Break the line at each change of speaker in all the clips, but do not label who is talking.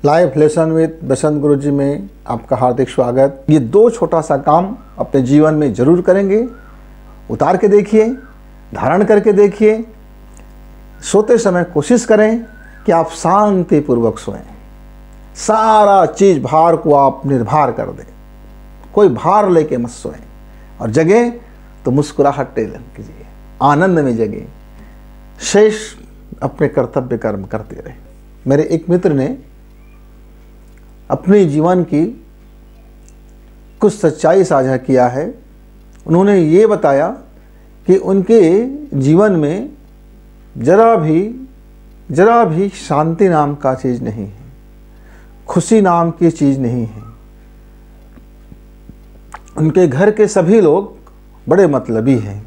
Live lesson with बसंत गुरु जी में आपका हार्दिक स्वागत। ये दो छोटा सा काम अपने जीवन में जरूर करेंगे, उतार के देखिए, धारण करके देखिए। सोते समय कोशिश करें कि आप शांतिपूर्वक सोएं। सारा चीज़ भार को आप निर्भर कर दें, कोई भार लेके मत सोएं। और जगें तो मुस्कुराहट कीजिए, आनंद में जगें, शेष अपने कर्तव्य कर्म करते रहे। मेरे एक मित्र ने अपने जीवन की कुछ सच्चाई साझा किया है। उन्होंने ये बताया कि उनके जीवन में जरा भी शांति नाम का चीज़ नहीं है, खुशी नाम की चीज़ नहीं है। उनके घर के सभी लोग बड़े मतलबी हैं,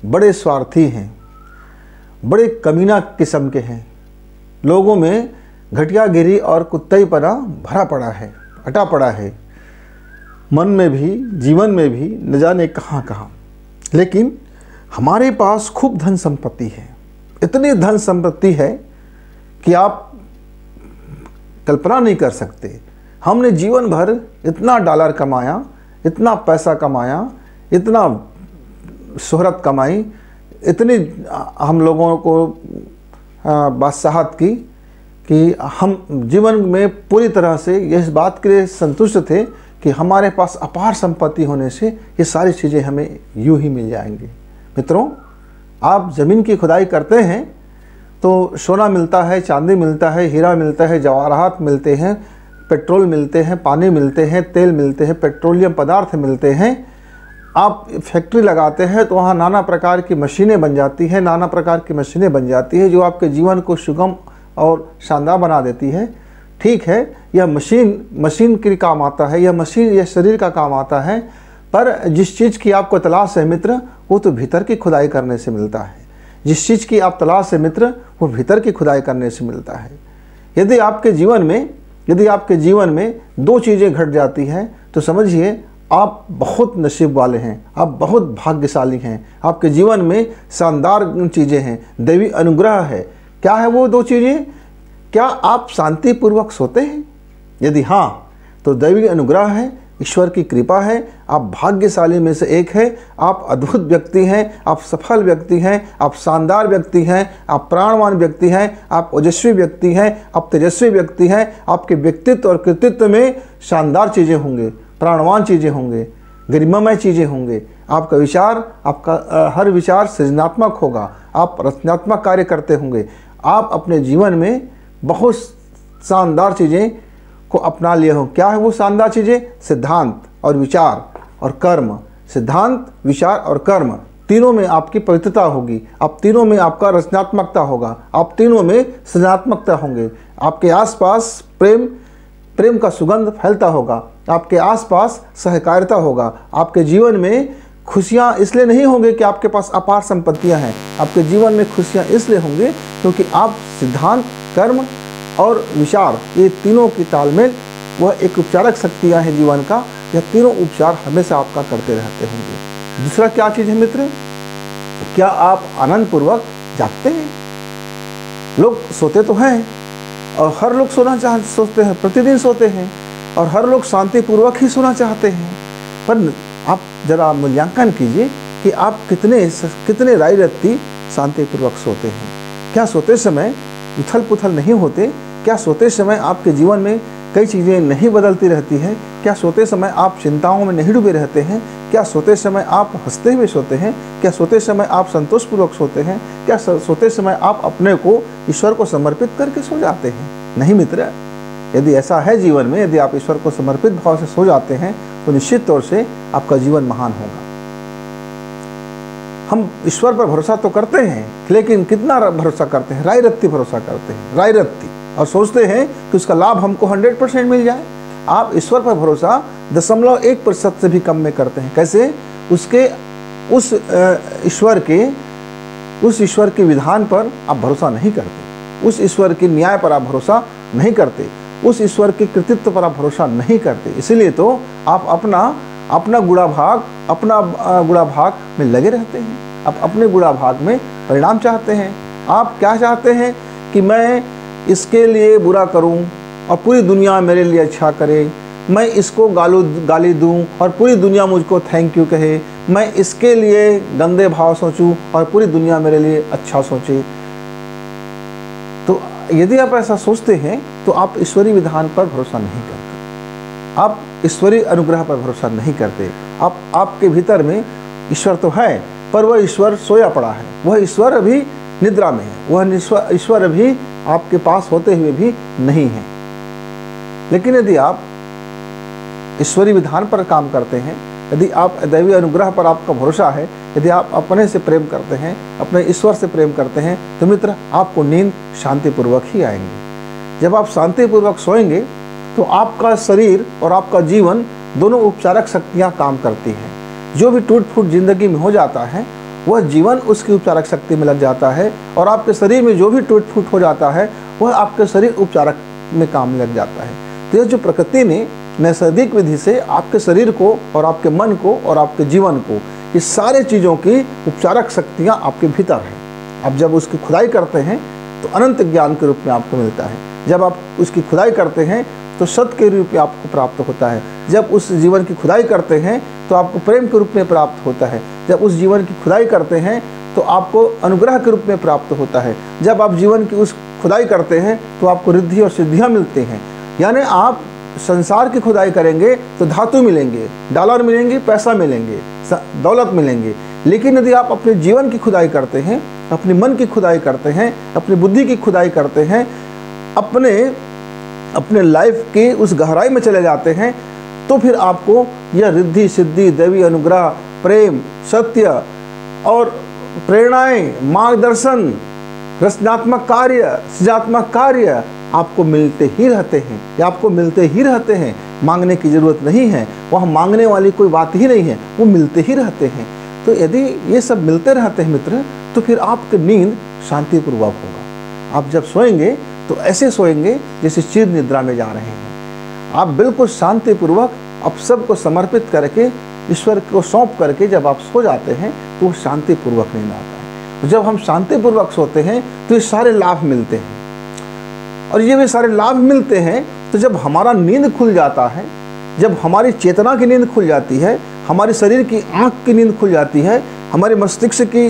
बड़े स्वार्थी हैं, बड़े कमीना किस्म के हैं। लोगों में घटियागिरी और कुत्तेपना भरा पड़ा है, अटा पड़ा है, मन में भी जीवन में भी न जाने कहाँ कहाँ। लेकिन हमारे पास खूब धन संपत्ति है, इतनी धन संपत्ति है कि आप कल्पना नहीं कर सकते। हमने जीवन भर इतना डॉलर कमाया, इतना पैसा कमाया, इतना शोहरत कमाई, इतनी हम लोगों को बादशाहत की कि हम जीवन में पूरी तरह से इस बात के लिए संतुष्ट थे कि हमारे पास अपार संपत्ति होने से ये सारी चीज़ें हमें यूं ही मिल जाएंगी। मित्रों, आप ज़मीन की खुदाई करते हैं तो सोना मिलता है, चांदी मिलता है, हीरा मिलता है, जवाहरात मिलते हैं, पेट्रोल मिलते हैं, पानी मिलते हैं, तेल मिलते हैं, पेट्रोलियम पदार्थ मिलते हैं। आप फैक्ट्री लगाते हैं तो वहाँ नाना प्रकार की मशीनें बन जाती हैं, नाना प्रकार की मशीनें बन जाती है जो आपके जीवन को सुगम और शानदार बना देती है। ठीक है, यह मशीन के काम आता है, यह शरीर का काम आता है, पर जिस चीज़ की आपको तलाश है मित्र, वो तो भीतर की खुदाई करने से मिलता है। जिस चीज़ की आप तलाश है मित्र, वो भीतर की खुदाई करने से मिलता है। यदि आपके जीवन में दो चीज़ें घट जाती हैं तो समझिए आप बहुत नसीब वाले हैं, आप बहुत भाग्यशाली हैं। आपके जीवन में शानदार चीज़ें हैं, दैवी अनुग्रह है। क्या है वो दो चीज़ें? क्या आप शांतिपूर्वक सोते हैं? यदि हाँ, तो दैवी अनुग्रह है, ईश्वर की कृपा है, आप भाग्यशाली में से एक है। आप अद्भुत व्यक्ति हैं, आप सफल व्यक्ति हैं, आप शानदार व्यक्ति हैं, आप प्राणवान व्यक्ति हैं, आप ओजस्वी व्यक्ति हैं, आप तेजस्वी व्यक्ति हैं। आपके व्यक्तित्व और कृतित्व में शानदार चीज़ें होंगे, प्राणवान चीज़ें होंगे, गरिमामय चीज़ें होंगे। आपका विचार, आपका हर विचार सृजनात्मक होगा, आप रचनात्मक कार्य करते होंगे। आप अपने जीवन में बहुत शानदार चीज़ें को अपना लिए हो। क्या है वो शानदार चीज़ें? सिद्धांत और विचार और कर्म। सिद्धांत, विचार और कर्म, तीनों में आपकी पवित्रता होगी। आप तीनों में आपका रचनात्मकता होगा, आप तीनों में सृजनात्मकता होंगे। आपके आसपास प्रेम का सुगंध फैलता होगा, आपके आसपास सहकारिता होगा। आपके जीवन में खुशियाँ इसलिए नहीं होंगे कि आपके पास अपार संपत्तियाँ हैं। आपके जीवन में खुशियाँ इसलिए होंगे क्योंकि आप सिद्धांत, कर्म और विचार, ये तीनों की तालमेल, वह एक उपचारक शक्तियाँ हैं जीवन का। यह तीनों उपचार हमेशा आपका करते रहते होंगे। दूसरा क्या चीज़ है मित्र? क्या आप आनंदपूर्वक जागते हैं? लोग सोते तो हैं और हर लोग सोते हैं, प्रतिदिन सोते हैं, और हर लोग शांतिपूर्वक ही सोना चाहते हैं। पर आप जरा मूल्यांकन कीजिए कि आप कितने राय रत्ती शांतिपूर्वक सोते हैं। क्या सोते समय उथल पुथल नहीं होते? क्या सोते समय आपके जीवन में कई चीज़ें नहीं बदलती रहती हैं? क्या सोते समय आप चिंताओं में नहीं डूबे रहते हैं? क्या सोते समय आप हंसते हुए सोते हैं? क्या सोते समय आप संतोषपूर्वक सोते हैं? क्या सोते समय आप अपने को ईश्वर को समर्पित करके सो जाते हैं? नहीं मित्र, यदि ऐसा है जीवन में, यदि आप ईश्वर को समर्पित भाव से सो जाते हैं तो निश्चित तौर से आपका जीवन महान होगा। हम ईश्वर पर भरोसा तो करते हैं, लेकिन कितना भरोसा करते हैं? राय रत्ती भरोसा करते हैं, राय रत्ती, और सोचते हैं कि उसका लाभ हमको 100% मिल जाए। आप ईश्वर पर भरोसा 0.1% से भी कम में करते हैं। कैसे? उस ईश्वर के विधान पर आप भरोसा नहीं करते, उस ईश्वर के न्याय पर आप भरोसा नहीं करते, उस ईश्वर के कृतित्व पर आप भरोसा नहीं करते। इसीलिए तो आप अपना गुड़ा भाग में लगे रहते हैं। आप अपने गुड़ा भाग में परिणाम चाहते हैं। आप क्या चाहते हैं कि मैं इसके लिए बुरा करूं, और पूरी दुनिया मेरे लिए अच्छा करे, मैं इसको गाली दूं और पूरी दुनिया मुझको थैंक यू कहे, मैं इसके लिए गंदे भाव सोचूं और पूरी दुनिया मेरे लिए अच्छा सोचे। तो यदि आप ऐसा सोचते हैं तो आप ईश्वरीय विधान पर भरोसा नहीं करते, आप ईश्वरीय अनुग्रह पर भरोसा नहीं करते। आपके भीतर में ईश्वर तो है, पर वह ईश्वर सोया पड़ा है, वह ईश्वर अभी निद्रा में है, वह ईश्वर अभी आपके पास होते हुए भी नहीं है। लेकिन यदि आप ईश्वरीय विधान पर काम करते हैं, यदि आप दैवीय अनुग्रह पर आपका भरोसा है, यदि आप अपने से प्रेम करते हैं, अपने ईश्वर से प्रेम करते हैं, तो मित्र आपको नींद शांतिपूर्वक ही आएंगे। जब आप शांतिपूर्वक सोएंगे तो आपका शरीर और आपका जीवन दोनों उपचारक शक्तियाँ काम करती हैं। जो भी टूट फूट जिंदगी में हो जाता है वह जीवन उसकी उपचारक शक्ति में लग जाता है, और आपके शरीर में जो भी टूट फूट हो जाता है वह आपके शरीर उपचारक में काम लग जाता है। तो यह जो प्रकृति ने नैसर्गिक विधि से आपके शरीर को और आपके मन को और आपके जीवन को, इस सारे चीज़ों की उपचारक शक्तियाँ आपके भीतर हैं। अब जब उसकी खुदाई करते हैं तो अनंत ज्ञान के रूप में आपको मिलता है। जब आप उसकी खुदाई करते हैं तो सत्य के रूप में आपको प्राप्त होता है। जब उस जीवन की खुदाई करते हैं तो आपको प्रेम के रूप में प्राप्त होता है। जब उस जीवन की खुदाई करते हैं तो आपको अनुग्रह के रूप में प्राप्त होता है। जब आप जीवन की उस खुदाई करते हैं तो आपको रिद्धि और सिद्धियाँ मिलती हैं। यानी आप संसार की खुदाई करेंगे तो धातु मिलेंगे, डॉलर मिलेंगे, पैसा मिलेंगे, दौलत मिलेंगे। लेकिन यदि आप अपने जीवन की खुदाई करते हैं, अपने मन की खुदाई करते हैं, अपनी बुद्धि की खुदाई करते हैं, अपने लाइफ की उस गहराई में चले जाते हैं, तो फिर आपको यह रिद्धि सिद्धि, दैवीय अनुग्रह, प्रेम, सत्य और प्रेरणाएं, मार्गदर्शन, रचनात्मक कार्य, सृजनात्मक कार्य आपको मिलते ही रहते हैं, या आपको मिलते ही रहते हैं। मांगने की ज़रूरत नहीं है, वह मांगने वाली कोई बात ही नहीं है, वो मिलते ही रहते हैं। तो यदि ये सब मिलते रहते हैं मित्र, तो फिर आपकी नींद शांतिपूर्वक होगा। आप जब सोएंगे तो ऐसे सोएंगे जैसे चिर निद्रा में जा रहे हैं। आप बिल्कुल शांतिपूर्वक आप सबको समर्पित करके, ईश्वर को सौंप करके जब आप सो जाते हैं तो वो शांतिपूर्वक नींद आता है। जब हम शांतिपूर्वक सोते हैं तो ये सारे लाभ मिलते हैं, और ये भी सारे लाभ मिलते हैं। तो जब हमारा नींद खुल जाता है, जब हमारी चेतना की नींद खुल जाती है, हमारे शरीर की आँख की नींद खुल जाती है, हमारे मस्तिष्क की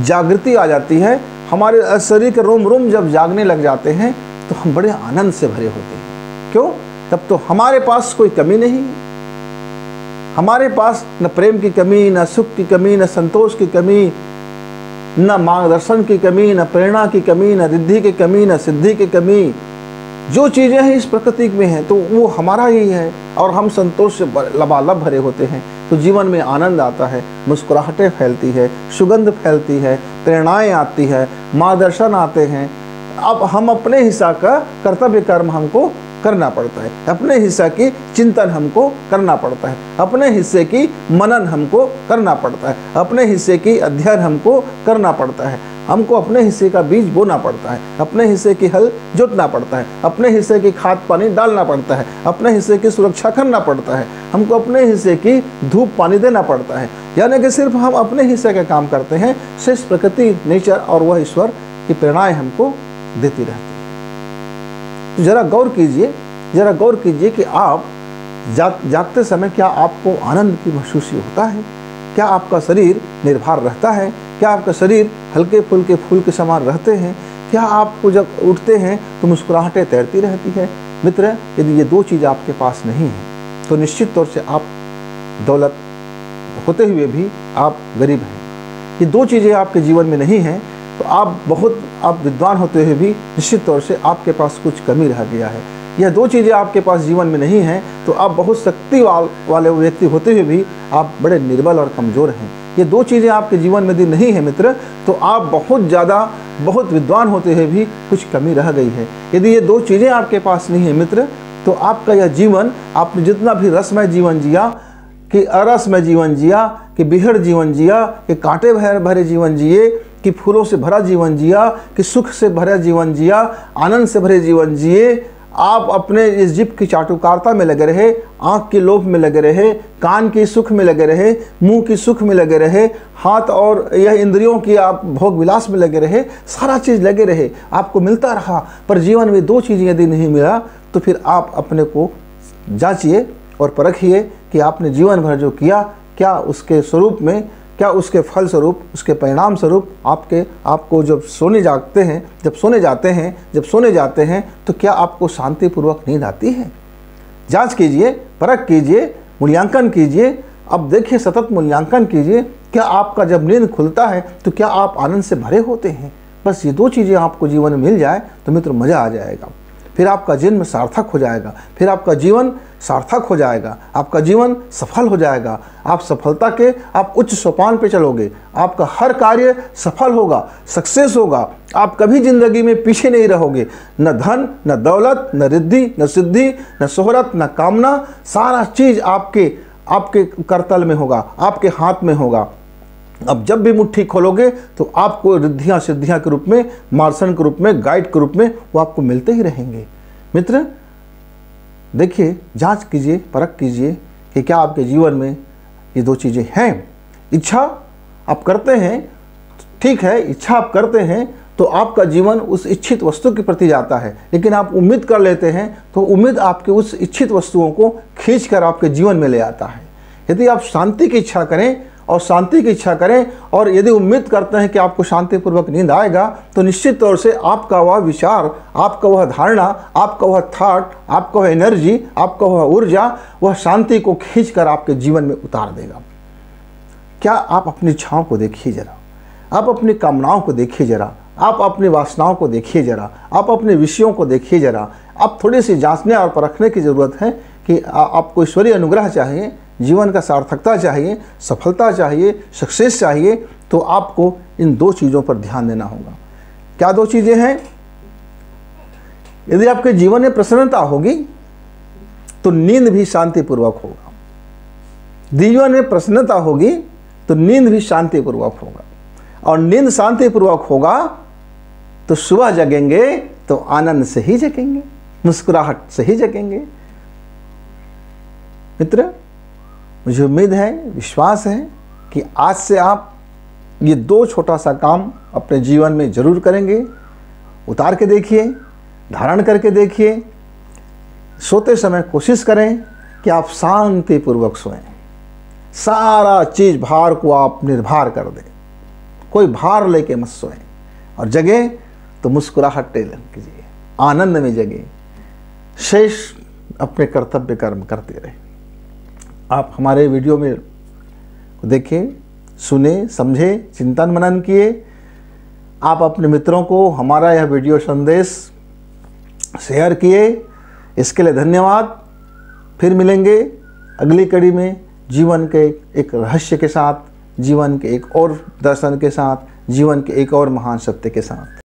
जागृति आ जाती है, हमारे शरीर के रोम रोम जब जागने लग जाते हैं तो हम बड़े आनंद से भरे होते हैं। क्यों? तब तो हमारे पास कोई कमी नहीं है। हमारे पास न प्रेम की कमी, न सुख की कमी, न संतोष की कमी, न मार्गदर्शन की कमी, न प्रेरणा की कमी, न रिद्धि की कमी, न सिद्धि की कमी। जो चीज़ें हैं इस प्रकृति में हैं तो वो हमारा ही है, और हम संतोष से लबालब भरे होते हैं। तो जीवन में आनंद आता है, मुस्कुराहटें फैलती है, सुगंध फैलती है, प्रेरणाएँ आती है, मार्गदर्शन आते हैं। अब हम अपने हिस्सा का कर्तव्य कर्म हमको करना पड़ता है, अपने हिस्सा की चिंतन हमको करना पड़ता है, अपने हिस्से की मनन हमको करना पड़ता है, अपने हिस्से की अध्ययन हमको करना पड़ता है, हमको अपने हिस्से का बीज बोना पड़ता है, अपने हिस्से की हल जोतना पड़ता है, अपने हिस्से की खाद पानी डालना पड़ता है, अपने हिस्से की सुरक्षा करना पड़ता है, हमको अपने हिस्से की धूप पानी देना पड़ता है। यानी कि सिर्फ हम अपने हिस्से का काम करते हैं, शेष प्रकृति, नेचर और वह ईश्वर की प्रेरणाएँ हमको देती रहती है। तो जरा गौर कीजिए कि आप जागते समय क्या आपको आनंद की महसूसी होता है? क्या आपका शरीर निर्भर रहता है? क्या आपका शरीर हल्के फुल्के फूल के समान रहते हैं? क्या आपको जब उठते हैं तो मुस्कुराहटें तैरती रहती है? मित्र, यदि ये दो चीज़ आपके पास नहीं है तो निश्चित तौर से आप दौलत होते हुए भी आप गरीब हैं। ये दो चीज़ें आपके जीवन में नहीं हैं तो आप विद्वान होते हुए भी निश्चित तौर से आपके पास कुछ कमी रह गया है। यह दो चीज़ें आपके पास जीवन में नहीं हैं तो आप बहुत शक्ति वाले व्यक्ति होते हुए भी आप बड़े निर्बल और कमज़ोर हैं। ये दो चीज़ें आपके जीवन में यदि नहीं है मित्र, तो आप बहुत विद्वान होते हुए भी कुछ कमी रह गई है। यदि ये दो चीज़ें आपके पास नहीं है मित्र, तो आपका यह जीवन, आपने जितना भी रसमय जीवन जिया, कि अरसमय जीवन जिया, कि बिहड़ जीवन जिया, कि कांटे भरे जीवन जिए, कि फूलों से भरा जीवन जिया, कि सुख से भरा जीवन जिया, आनंद से भरे जीवन जिए, आप अपने इस जीभ की चाटुकारिता में लगे रहे, आँख के लोभ में लगे रहे, कान की सुख में लगे रहे, मुंह की सुख में लगे रहे, हाथ और यह इंद्रियों की आप भोग विलास में लगे रहे, सारा चीज़ लगे रहे, आपको मिलता रहा, पर जीवन में दो चीज़ें यदि नहीं मिला तो फिर आप अपने को जांचिए और परखिए कि आपने जीवन भर जो किया, क्या उसके स्वरूप में, क्या उसके फल स्वरूप, उसके परिणाम स्वरूप आपको जब सोने जाते हैं तो क्या आपको शांतिपूर्वक नींद आती है? जांच कीजिए, परख कीजिए, मूल्यांकन कीजिए। अब देखिए, सतत मूल्यांकन कीजिए, क्या आपका जब नींद खुलता है तो क्या आप आनंद से भरे होते हैं? बस ये दो चीज़ें आपको जीवन में मिल जाए तो मित्र मज़ा आ जाएगा। फिर आपका जन्म सार्थक हो जाएगा, फिर आपका जीवन सार्थक हो जाएगा, आपका जीवन सफल हो जाएगा। आप सफलता के आप उच्च सोपान पे चलोगे, आपका हर कार्य सफल होगा, सक्सेस होगा। आप कभी जिंदगी में पीछे नहीं रहोगे। न धन, न दौलत, न रिद्धि, न सिद्धि, न शोहरत, न कामना, सारा चीज़ आपके करतल में होगा, आपके हाथ में होगा। अब जब भी मुट्ठी खोलोगे तो आपको रिद्धियाँ सिद्धियाँ के रूप में, मार्गदर्शन के रूप में, गाइड के रूप में वो आपको मिलते ही रहेंगे। मित्र देखिए, जांच कीजिए, परख कीजिए कि क्या आपके जीवन में ये दो चीज़ें हैं। इच्छा आप करते हैं, ठीक है, इच्छा आप करते हैं तो आपका जीवन उस इच्छित वस्तु के प्रति जाता है, लेकिन आप उम्मीद कर लेते हैं तो उम्मीद आपके उस इच्छित वस्तुओं को खींच कर आपके जीवन में ले आता है। यदि आप शांति की इच्छा करें और यदि उम्मीद करते हैं कि आपको शांतिपूर्वक नींद आएगा, तो निश्चित तौर से आपका वह विचार, आपका वह धारणा, आपका वह थॉट, आपका वह एनर्जी, आपका वह ऊर्जा, वह शांति को खींचकर आपके जीवन में उतार देगा। क्या आप अपनी इच्छाओं को देखिए जरा, आप अपनी कामनाओं को देखिए जरा, आप अपनी वासनाओं को देखिए जरा, आप अपने विषयों को देखिए जरा। आप थोड़ी सी जांचने और परखने की ज़रूरत है कि आपको ईश्वरीय अनुग्रह चाहिए, जीवन का सार्थकता चाहिए, सफलता चाहिए, सक्सेस चाहिए, तो आपको इन दो चीज़ों पर ध्यान देना होगा। क्या दो चीज़ें हैं? यदि आपके जीवन में प्रसन्नता होगी तो नींद भी शांतिपूर्वक होगा। जीवन में प्रसन्नता होगी तो नींद भी शांतिपूर्वक होगा, और नींद शांतिपूर्वक होगा तो सुबह जगेंगे तो आनंद से ही जगेंगे, मुस्कुराहट से ही जगेंगे। मित्र, मुझे उम्मीद है, विश्वास है कि आज से आप ये दो छोटा सा काम अपने जीवन में जरूर करेंगे। उतार के देखिए, धारण करके देखिए। सोते समय कोशिश करें कि आप शांतिपूर्वक सोएं। सारा चीज़ भार को आप निर्भर कर दें, कोई भार लेके मत सोएं, और जगें तो मुस्कुराहट कीजिए, आनंद में जगें, शेष अपने कर्तव्य कर्म करते रहें। आप हमारे वीडियो में देखें, सुने, समझे, चिंतन मनन किए। आप अपने मित्रों को हमारा यह वीडियो संदेश शेयर किए, इसके लिए धन्यवाद। फिर मिलेंगे अगली कड़ी में जीवन के एक रहस्य के साथ, जीवन के एक और दर्शन के साथ, जीवन के एक और महान सत्य के साथ।